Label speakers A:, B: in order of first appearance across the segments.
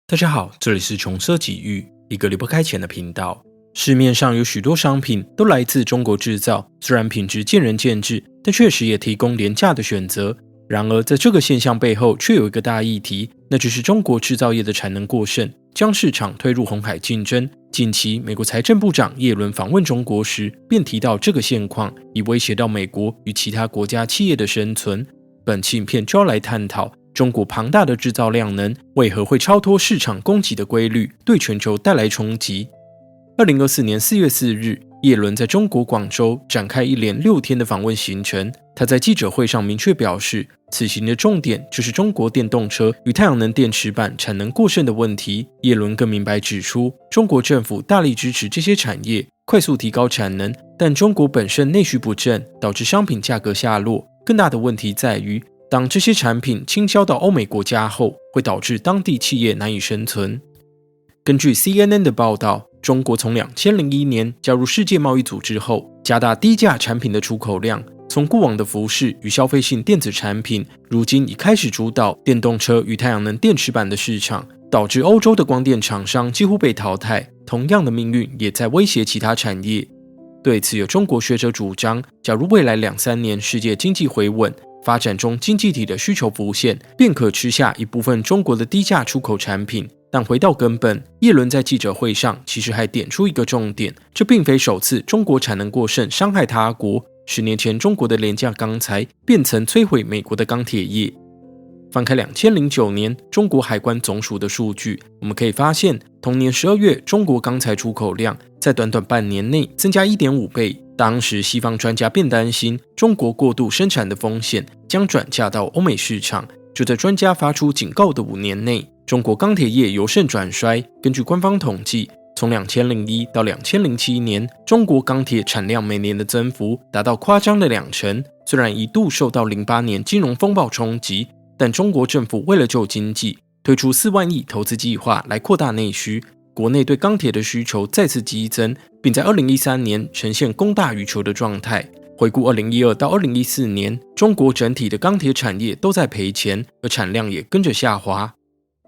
A: 大家好，这里是穷奢极欲，一个离不开钱的频道。市面上有许多商品都来自中国制造，虽然品质见仁见智，但确实也提供廉价的选择。然而，在这个现象背后却有一个大议题，那就是中国制造业的产能过剩，将市场推入红海竞争。近期，美国财政部长耶伦访问中国时，便提到这个现况，已威胁到美国与其他国家企业的生存。本期影片就要来探讨中国庞大的制造量能为何会超脱市场供给的规律，对全球带来冲击。2024年4月4日，耶伦在中国广州展开一连6天的访问行程。他在记者会上明确表示，此行的重点就是中国电动车与太阳能电池板产能过剩的问题。耶伦更明白指出，中国政府大力支持这些产业快速提高产能，但中国本身内需不振，导致商品价格下落。更大的问题在于，当这些产品倾销到欧美国家后，会导致当地企业难以生存。根据 CNN 的报道，中国从2001年加入世界贸易组织后，加大低价产品的出口量，从过往的服饰与消费性电子产品，如今已开始主导电动车与太阳能电池板的市场，导致欧洲的光电厂商几乎被淘汰。同样的命运也在威胁其他产业。对此，有中国学者主张，假如未来2-3年世界经济回稳，发展中经济体的需求浮现，便可吃下一部分中国的低价出口产品。但回到根本，耶伦在记者会上其实还点出一个重点，这并非首次中国产能过剩伤害他国。10年前，中国的廉价钢材便曾摧毁美国的钢铁业。翻开2009年中国海关总署的数据，我们可以发现，同年12月，中国钢材出口量在短短半年内增加 1.5 倍。当时西方专家便担心中国过度生产的风险将转嫁到欧美市场。就在专家发出警告的5年内，中国钢铁业由盛转衰。根据官方统计，从2001到2007年，中国钢铁产量每年的增幅达到夸张的2成。虽然一度受到08年金融风暴冲击，但中国政府为了救经济，推出4万亿投资计划来扩大内需，国内对钢铁的需求再次激增，并在2013年呈现供大于求的状态。回顾2012到2014年，中国整体的钢铁产业都在赔钱，而产量也跟着下滑。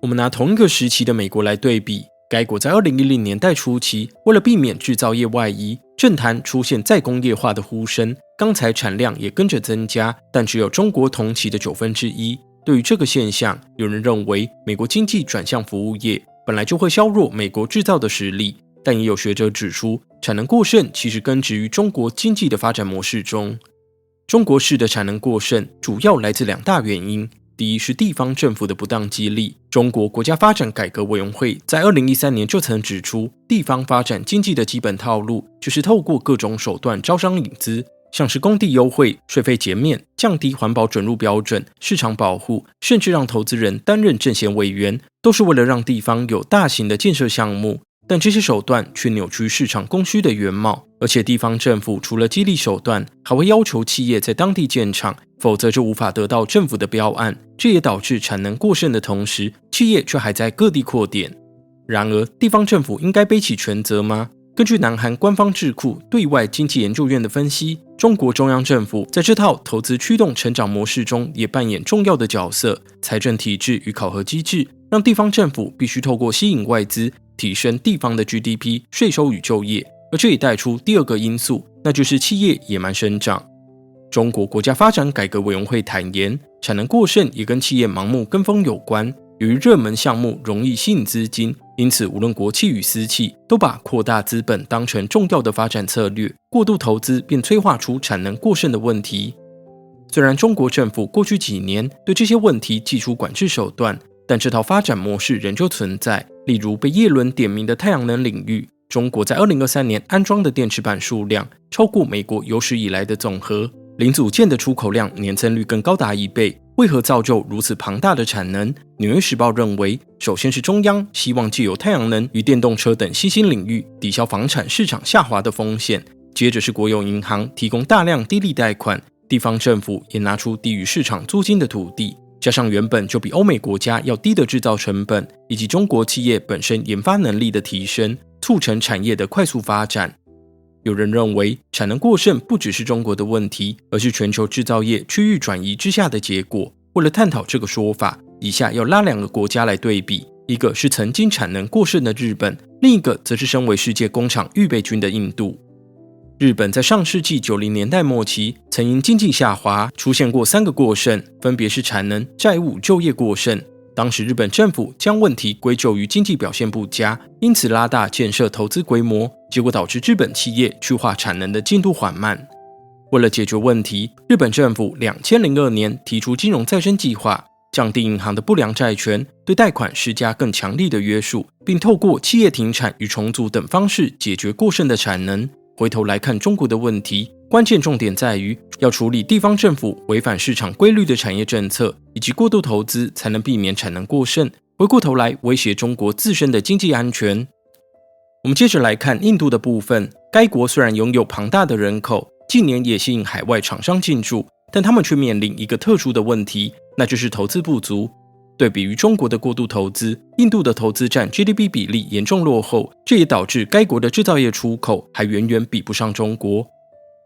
A: 我们拿同一个时期的美国来对比，该国在2010年代初期，为了避免制造业外移，政坛出现再工业化的呼声，钢材产量也跟着增加，但只有中国同期的1/9。对于这个现象，有人认为美国经济转向服务业，本来就会削弱美国制造的实力。但也有学者指出，产能过剩其实根植于中国经济的发展模式中。中国式的产能过剩主要来自2大原因。第一是地方政府的不当激励。中国国家发展改革委员会在2013年就曾指出，地方发展经济的基本套路就是透过各种手段招商引资，像是工地优惠、税费减免、降低环保准入标准、市场保护，甚至让投资人担任政协委员，都是为了让地方有大型的建设项目。但这些手段却扭曲市场供需的原貌，而且地方政府除了激励手段，还会要求企业在当地建厂，否则就无法得到政府的标案。这也导致产能过剩的同时，企业却还在各地扩点。然而，地方政府应该背起全责吗？根据南韩官方智库对外经济研究院的分析，中国中央政府在这套投资驱动成长模式中也扮演重要的角色。财政体制与考核机制让地方政府必须透过吸引外资，提升地方的 GDP、税收与就业，而这也带出第二个因素，那就是企业野蛮生长。中国国家发展改革委员会坦言，产能过剩也跟企业盲目跟风有关。由于热门项目容易吸引资金，因此无论国企与私企都把扩大资本当成重要的发展策略，过度投资便催化出产能过剩的问题。虽然中国政府过去几年对这些问题祭出管制手段，但这套发展模式仍旧存在。例如被耶伦点名的太阳能领域，中国在2023年安装的电池板数量超过美国有史以来的总和，零组件的出口量年增率更高达1倍。为何造就如此庞大的产能？纽约时报认为，首先是中央希望借由太阳能与电动车等新兴领域抵消房产市场下滑的风险，接着是国有银行提供大量低利贷款，地方政府也拿出低于市场租金的土地，加上原本就比欧美国家要低的制造成本，以及中国企业本身研发能力的提升，促成产业的快速发展。有人认为，产能过剩不只是中国的问题，而是全球制造业区域转移之下的结果。为了探讨这个说法，以下要拉2个国家来对比，一个是曾经产能过剩的日本，另一个则是身为世界工厂预备军的印度。日本在上世纪90年代末期曾因经济下滑出现过3个过剩，分别是产能、债务、就业过剩。当时日本政府将问题归咎于经济表现不佳，因此拉大建设投资规模，结果导致日本企业去化产能的进度缓慢。为了解决问题，日本政府2002年提出金融再生计划，降低银行的不良债权，对贷款施加更强力的约束，并透过企业停产与重组等方式解决过剩的产能。回头来看中国的问题，关键重点在于要处理地方政府违反市场规律的产业政策，以及过度投资，才能避免产能过剩，回过头来威胁中国自身的经济安全。我们接着来看印度的部分，该国虽然拥有庞大的人口，近年也吸引海外厂商进驻，但他们却面临一个特殊的问题，那就是投资不足。对比于中国的过度投资，印度的投资占 GDP 比例严重落后，这也导致该国的制造业出口还远远比不上中国。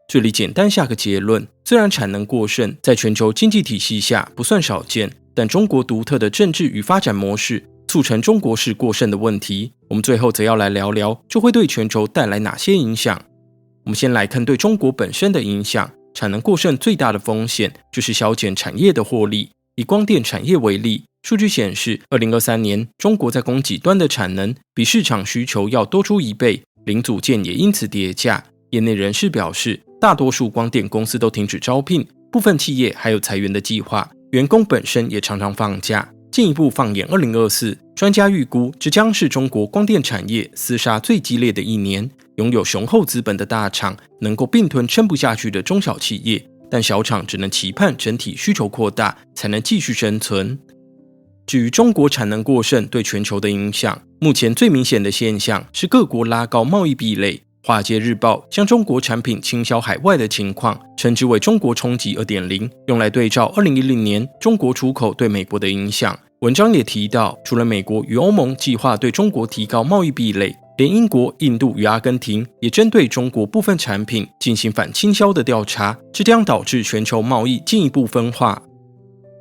A: 这里简单下个结论，虽然产能过剩在全球经济体系下不算少见，但中国独特的政治与发展模式促成中国式过剩的问题。我们最后则要来聊聊，这会对全球带来哪些影响。我们先来看对中国本身的影响，产能过剩最大的风险就是削减产业的获利。以光电产业为例，数据显示2023年中国在供给端的产能比市场需求要多出1倍，零组件也因此跌价。业内人士表示，大多数光电公司都停止招聘，部分企业还有裁员的计划，员工本身也常常放假。进一步放眼2024，专家预估这将是中国光电产业厮杀最激烈的一年。拥有雄厚资本的大厂能够并吞撑不下去的中小企业，但小厂只能期盼整体需求扩大，才能继续生存。至于中国产能过剩对全球的影响，目前最明显的现象是各国拉高贸易壁垒。华尔街日报将中国产品倾销海外的情况称之为中国冲击 2.0， 用来对照2010年中国出口对美国的影响。文章也提到，除了美国与欧盟计划对中国提高贸易壁垒，连英国、印度与阿根廷也针对中国部分产品进行反倾销的调查，这将导致全球贸易进一步分化。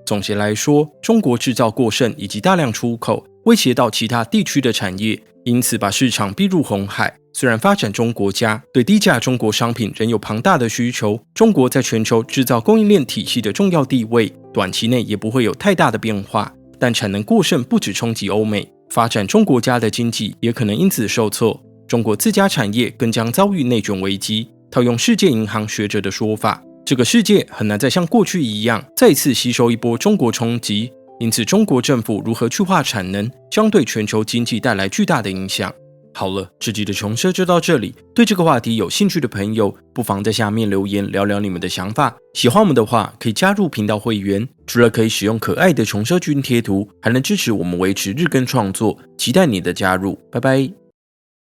A: 总结来说，中国制造过剩以及大量出口威胁到其他地区的产业，因此把市场逼入红海。虽然发展中国家对低价中国商品仍有庞大的需求，中国在全球制造供应链体系的重要地位短期内也不会有太大的变化，但产能过剩不只冲击欧美，发展中国家的经济也可能因此受挫，中国自家产业更将遭遇内卷危机。套用世界银行学者的说法，这个世界很难再像过去一样再次吸收一波中国冲击，因此中国政府如何去化产能，将对全球经济带来巨大的影响。好了，这集的穷奢就到这里。对这个话题有兴趣的朋友，不妨在下面留言聊聊你们的想法。喜欢我们的话，可以加入频道会员，除了可以使用可爱的穷奢君贴图，还能支持我们维持日更创作。期待你的加入，拜拜。